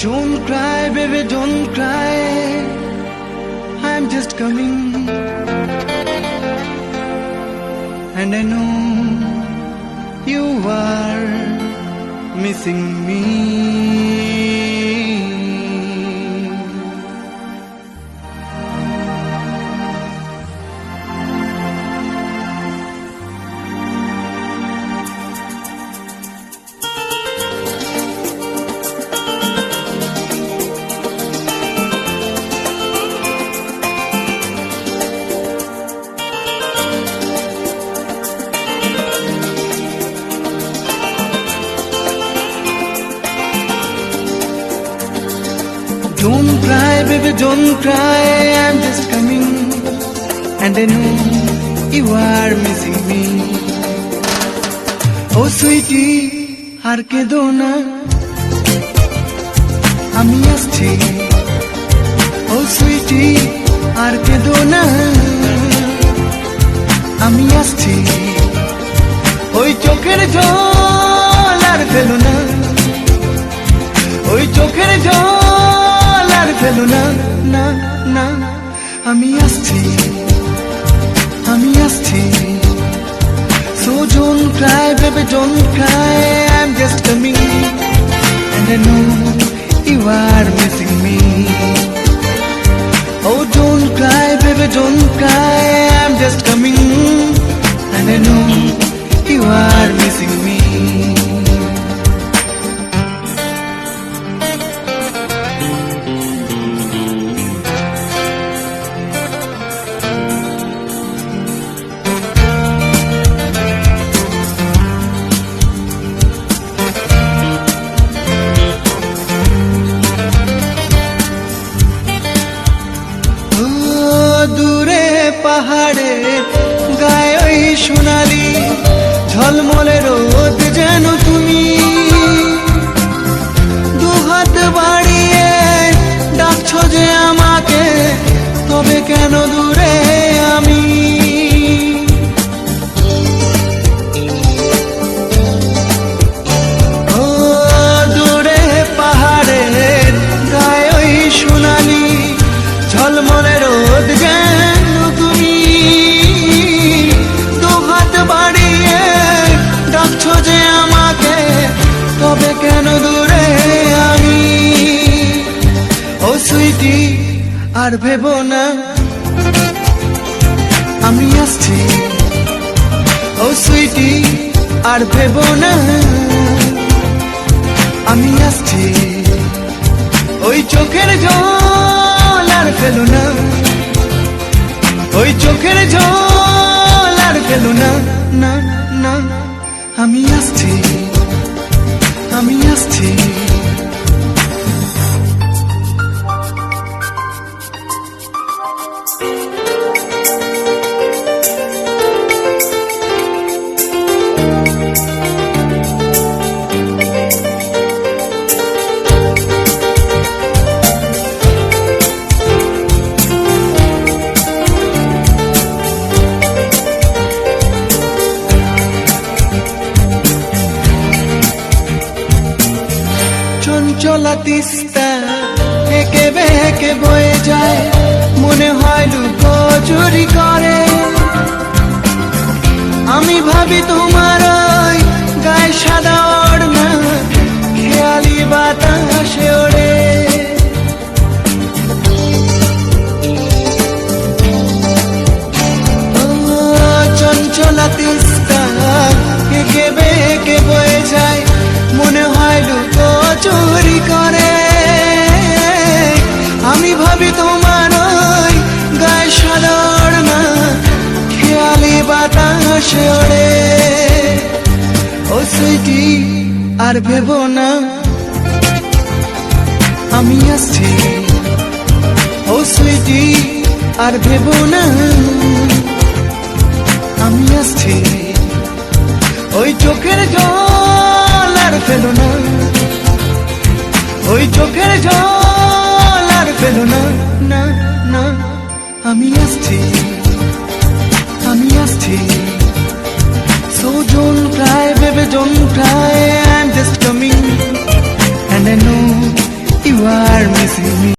Don't cry, baby, don't cry. I'm just coming. And I know you are missing me. Don't cry, baby, don't cry. I'm just coming. And I know you are missing me. Oh sweetie, har kedo na, ami aschi. Oh sweetie, har kedo na, ami aschi. Oi chokher jol ar felo na, oi chokher jol ar felo na, na na. Ami aschi, ami aschi. So don't cry, baby, don't cry. I'm just coming. And I know you are missing me. Oh, don't cry, baby, don't cry. I'm just coming. And I know you are missing me. দূরে পাহাড়ে গায়ে ওই সোনালি ঝলমলে রোদ যেন তুমি দুহাত বাড়িয়ে ডাকছো যে আমাকে, তবে কেন দূরে আমি? ও দূরে পাহাড়ে গায়ে ওই সোনালি ঝলমলে রোদ যেন তুমি দুহাত বাড়িয়ে ডাকছো যে আমাকে, তবে কেন দূরে আমি? ও সুইটি আর ভেবো না, আমি আসছি। ও সুইটি আর ভেবো না, আমি আসছি। ওই চোখের জল আর ফেলো না, ওই চোখের জল আর ফেলো না, না না। আমি আসছি, আমি আসছি। চঞ্চলা তিস্তা একে বেঁকে বয়ে যায়, মনে হয় লুকোচুরি করে। আমি ভাবি তোমার ওই গায়ে সাদা ওড়না খেয়ালি বাতাসে ওড়ে। চঞ্চলা তিস্তা একে বেঁকে বয়ে যায়, মনে হয় লুকোচুরি করে। আমি ভাবি তোমার ওই গায়ে সাদা ওড়না খেয়ালি বাতাসে ওড়ে। ও সুইটি আর ভেবো না, আমি আসছি। ও সুইটি আর ভেবো না, আমি আসছি। ওই চোখের জল আর ফেলো না, ওই চোখের জল আর ফেলো না, না না। আমি আসছি।